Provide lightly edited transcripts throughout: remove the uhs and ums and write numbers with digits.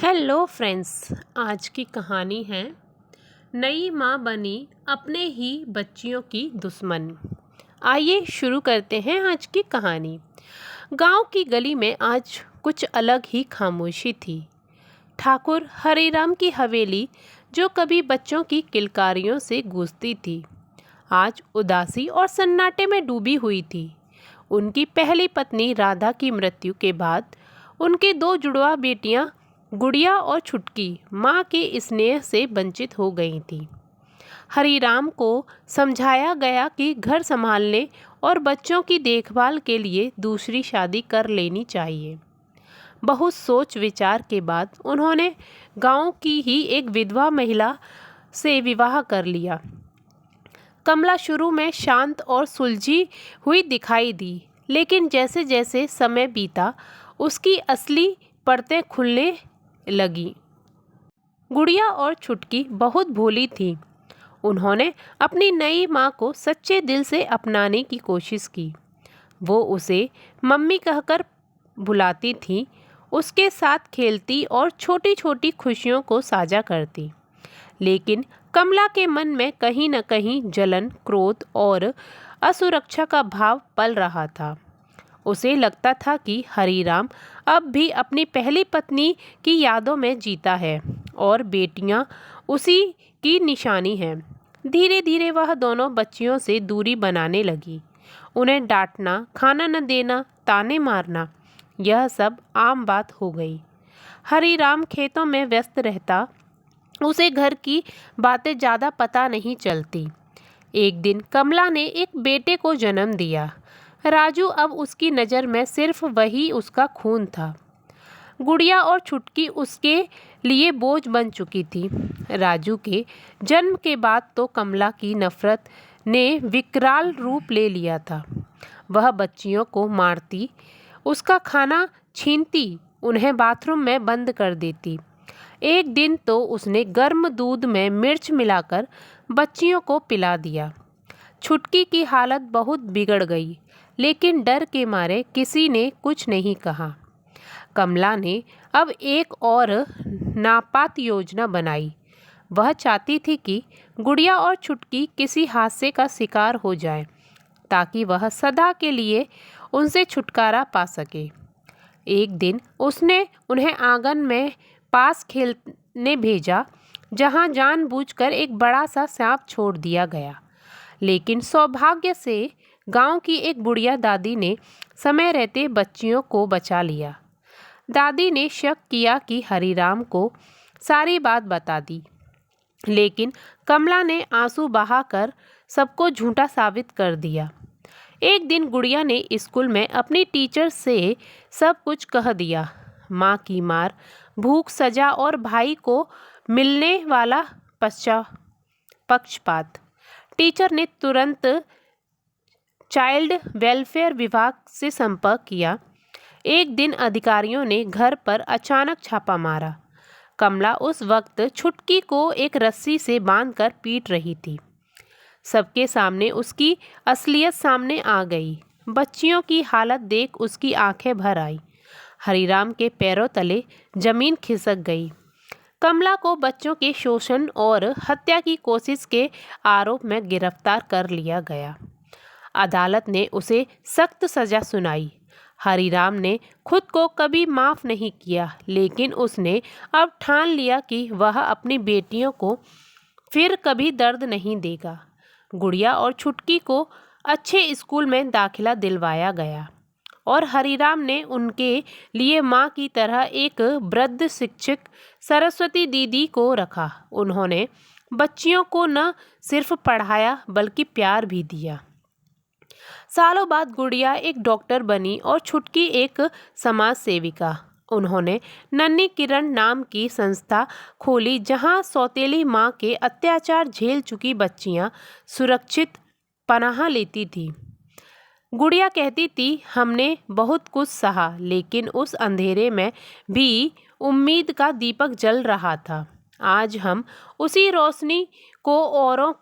Hello friends, आज की कहानी है नई माँ बनी अपने ही बच्चियों की दुश्मन। आइए शुरू करते हैं आज की कहानी। गांव की गली में आज कुछ अलग ही खामोशी थी। ठाकुर हरिराम की हवेली, जो कभी बच्चों की किलकारियों से गूंजती थी, आज उदासी और सन्नाटे में डूबी हुई थी। उनकी पहली पत्नी राधा की मृत्यु के बाद उनके दो जुड़वा बेटियां गुड़िया और छुटकी माँ के स्नेह से वंचित हो गई थी। हरिराम को समझाया गया कि घर संभालने और बच्चों की देखभाल के लिए दूसरी शादी कर लेनी चाहिए। बहुत सोच विचार के बाद उन्होंने गांव की ही एक विधवा महिला से विवाह कर लिया। कमला शुरू में शांत और सुलझी हुई दिखाई दी, लेकिन जैसे जैसे समय बीता उसकी असली परतें खुलने लगी। गुड़िया और छुटकी बहुत भोली थी। उन्होंने अपनी नई माँ को सच्चे दिल से अपनाने की कोशिश की। वो उसे मम्मी कहकर बुलाती थी, उसके साथ खेलती और छोटी छोटी खुशियों को साझा करती। लेकिन कमला के मन में कहीं न कहीं जलन, क्रोध और असुरक्षा का भाव पल रहा था। उसे लगता था कि हरिराम अब भी अपनी पहली पत्नी की यादों में जीता है और बेटियां उसी की निशानी हैं। धीरे धीरे वह दोनों बच्चियों से दूरी बनाने लगी। उन्हें डांटना, खाना न देना, ताने मारना, यह सब आम बात हो गई। हरिराम खेतों में व्यस्त रहता, उसे घर की बातें ज़्यादा पता नहीं चलती। एक दिन कमला ने एक बेटे को जन्म दिया। राजू अब उसकी नज़र में सिर्फ वही उसका खून था। गुड़िया और छुटकी उसके लिए बोझ बन चुकी थी। राजू के जन्म के बाद तो कमला की नफरत ने विकराल रूप ले लिया था। वह बच्चियों को मारती, उसका खाना छीनती, उन्हें बाथरूम में बंद कर देती। एक दिन तो उसने गर्म दूध में मिर्च मिलाकर बच्चियों को पिला दिया। छुटकी की हालत बहुत बिगड़ गई, लेकिन डर के मारे किसी ने कुछ नहीं कहा। कमला ने अब एक और नापाक योजना बनाई। वह चाहती थी कि गुड़िया और छुटकी किसी हादसे का शिकार हो जाए, ताकि वह सदा के लिए उनसे छुटकारा पा सके। एक दिन उसने उन्हें आंगन में पास खेलने भेजा, जहां जानबूझकर एक बड़ा सा सांप छोड़ दिया गया। लेकिन सौभाग्य से गांव की एक बुढ़िया दादी ने समय रहते बच्चियों को बचा लिया। दादी ने शक किया कि हरिराम को सारी बात बता दी, लेकिन कमला ने आंसू बहाकर सबको झूठा साबित कर दिया। एक दिन गुड़िया ने स्कूल में अपनी टीचर से सब कुछ कह दिया। माँ की मार, भूख, सजा और भाई को मिलने वाला पक्षपात। टीचर ने तुरंत चाइल्ड वेलफेयर विभाग से संपर्क किया। एक दिन अधिकारियों ने घर पर अचानक छापा मारा। कमला उस वक्त छुटकी को एक रस्सी से बांधकर पीट रही थी। सबके सामने उसकी असलियत सामने आ गई। बच्चियों की हालत देख उसकी आंखें भर आई। हरिराम के पैरों तले जमीन खिसक गई। कमला को बच्चों के शोषण और हत्या की कोशिश के आरोप में गिरफ्तार कर लिया गया। अदालत ने उसे सख्त सजा सुनाई। हरिराम ने खुद को कभी माफ़ नहीं किया, लेकिन उसने अब ठान लिया कि वह अपनी बेटियों को फिर कभी दर्द नहीं देगा। गुड़िया और छुटकी को अच्छे स्कूल में दाखिला दिलवाया गया और हरिराम ने उनके लिए माँ की तरह एक वृद्ध शिक्षक सरस्वती दीदी को रखा। उन्होंने बच्चियों को न सिर्फ पढ़ाया बल्कि प्यार भी दिया। सालों बाद गुड़िया एक डॉक्टर बनी और छुटकी एक समाज सेविका। उन्होंने नन्ही किरण नाम की संस्था खोली, जहां सौतेली माँ के अत्याचार झेल चुकी बच्चियां सुरक्षित पनाह लेती थी। गुड़िया कहती थी, हमने बहुत कुछ सहा, लेकिन उस अंधेरे में भी उम्मीद का दीपक जल रहा था। आज हम उसी रोशनी को औरों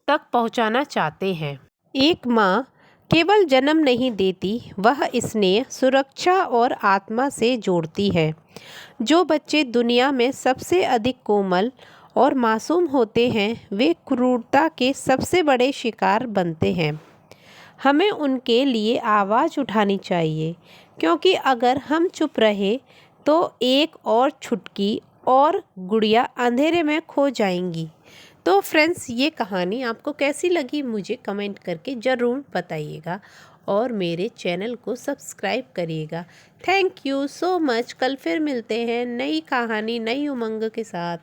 तक पहुंचाना चाहते हैं। एक माँ केवल जन्म नहीं देती, वह स्नेह, सुरक्षा और आत्मा से जोड़ती है। जो बच्चे दुनिया में सबसे अधिक कोमल और मासूम होते हैं, वे क्रूरता के सबसे बड़े शिकार बनते हैं। हमें उनके लिए आवाज़ उठानी चाहिए, क्योंकि अगर हम चुप रहे तो एक और छुटकी और गुड़िया अंधेरे में खो जाएंगी। तो फ्रेंड्स, ये कहानी आपको कैसी लगी मुझे कमेंट करके ज़रूर बताइएगा और मेरे चैनल को सब्सक्राइब करिएगा। Thank you so much. कल फिर मिलते हैं नई कहानी नई उमंग के साथ।